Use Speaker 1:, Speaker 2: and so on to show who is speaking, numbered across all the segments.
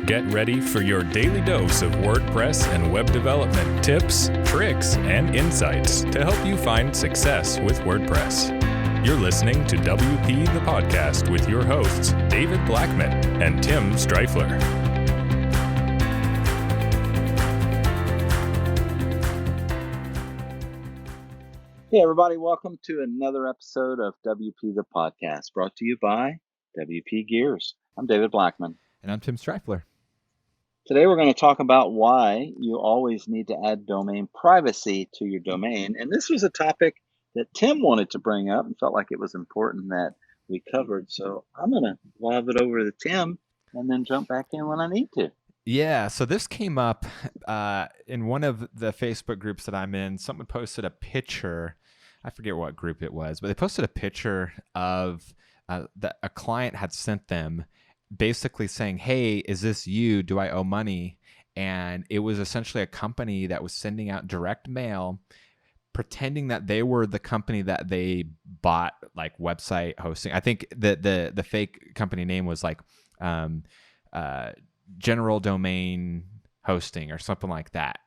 Speaker 1: Get ready for your daily dose of WordPress and web development tips, tricks, and insights to help you find success with WordPress. You're listening to WP the Podcast with your hosts, David Blackman and Tim Streifler.
Speaker 2: Hey everybody, welcome to another episode of WP the Podcast, brought to you by WP Gears. I'm David Blackman.
Speaker 3: And I'm Tim Streifler.
Speaker 2: Today we're going to talk about why you always need to add domain privacy to your domain. And this was a topic that Tim wanted to bring up and felt like it was important that we covered. So I'm going to lob it over to Tim and then jump back in when I need to.
Speaker 3: Yeah, so this came up in one of the Facebook groups that I'm in. Someone posted a picture. I forget what group it was, but they posted a picture of that a client had sent them, basically saying, hey, is this you? Do I owe money? And it was essentially a company that was sending out direct mail, pretending that they were the company that they bought like website hosting. I think the fake company name was like General Domain Hosting or something like that.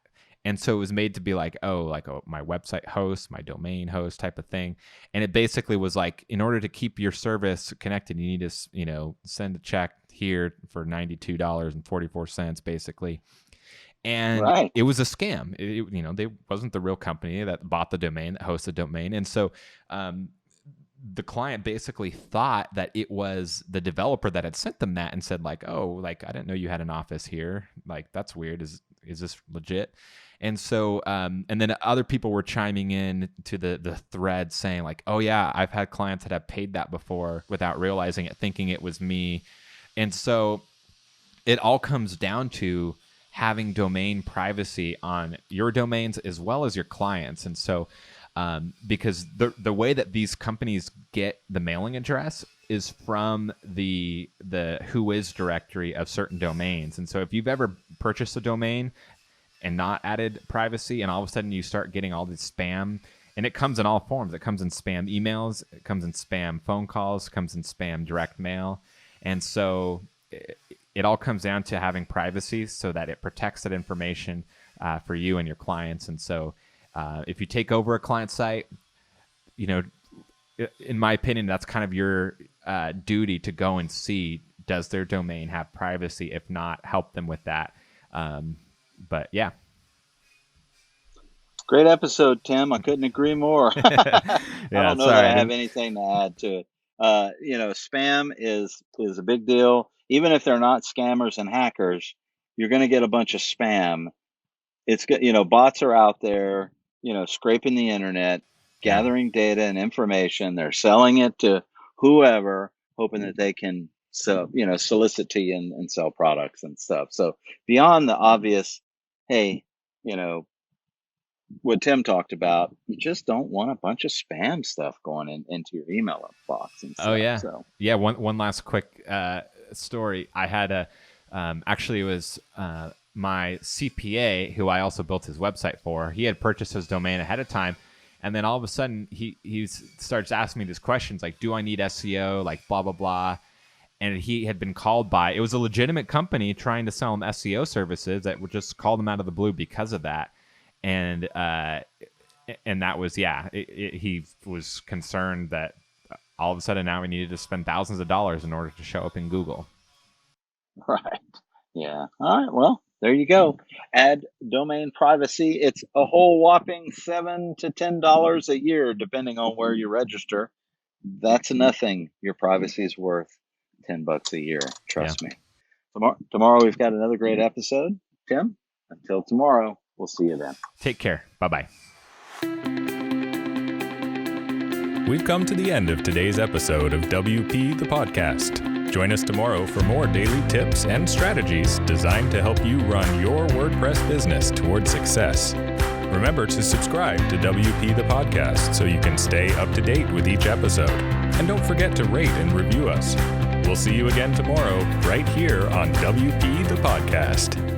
Speaker 3: And so it was made to be like, my website host, my domain host type of thing. And it basically was like, in order to keep your service connected, you need to, send a check here for $92.44 basically. And
Speaker 2: right.
Speaker 3: It was a scam. They wasn't the real company that bought the domain, that hosted the domain. And so the client basically thought that it was the developer that had sent them that and said like, I didn't know you had an office here. Like, that's weird. Is this legit? And so, and then other people were chiming in to the thread saying like, oh yeah, I've had clients that have paid that before without realizing it, thinking it was me. And so it all comes down to having domain privacy on your domains as well as your clients. And so, because the way that these companies get the mailing address is from the Whois directory of certain domains. And so if you've ever purchased a domain and not added privacy, and all of a sudden you start getting all this spam, and it comes in all forms. It comes in spam emails, it comes in spam phone calls, it comes in spam direct mail. And so it all comes down to having privacy so that it protects that information for you and your clients. And so if you take over a client site, in my opinion, that's kind of your duty to go and see, does their domain have privacy? If not, help them with that. But yeah.
Speaker 2: Great episode, Tim. I couldn't agree more. I don't know that I have anything to add to it. Spam is a big deal. Even if they're not scammers and hackers, you're going to get a bunch of spam. It's bots are out there, scraping the internet, gathering data and information. They're selling it to whoever, hoping that they can solicit to you and sell products and stuff. So beyond the obvious, hey, what Tim talked about, you just don't want a bunch of spam stuff going into your email box and stuff.
Speaker 3: Oh yeah.
Speaker 2: So.
Speaker 3: Yeah. One last quick story. I had actually it was my CPA, who I also built his website for. He had purchased his domain ahead of time. And then all of a sudden he starts asking me these questions like, do I need SEO? Like blah, blah, blah. And he had been called by, it was a legitimate company trying to sell him SEO services that would just call them out of the blue because of that. And that was, he was concerned that all of a sudden now we needed to spend thousands of dollars in order to show up in Google.
Speaker 2: Right. Yeah. All right. Well, there you go. Add domain privacy. It's a whole whopping $7 to $10 a year, depending on where you register. That's nothing. Your privacy is worth $10 a year. Trust me. Tomorrow we've got another great episode. Tim, until tomorrow, we'll see you then.
Speaker 3: Take care. Bye-bye.
Speaker 1: We've come to the end of today's episode of WP the Podcast. Join us tomorrow for more daily tips and strategies designed to help you run your WordPress business toward success. Remember to subscribe to WP the Podcast so you can stay up to date with each episode. And don't forget to rate and review us. We'll see you again tomorrow right here on WP the Podcast.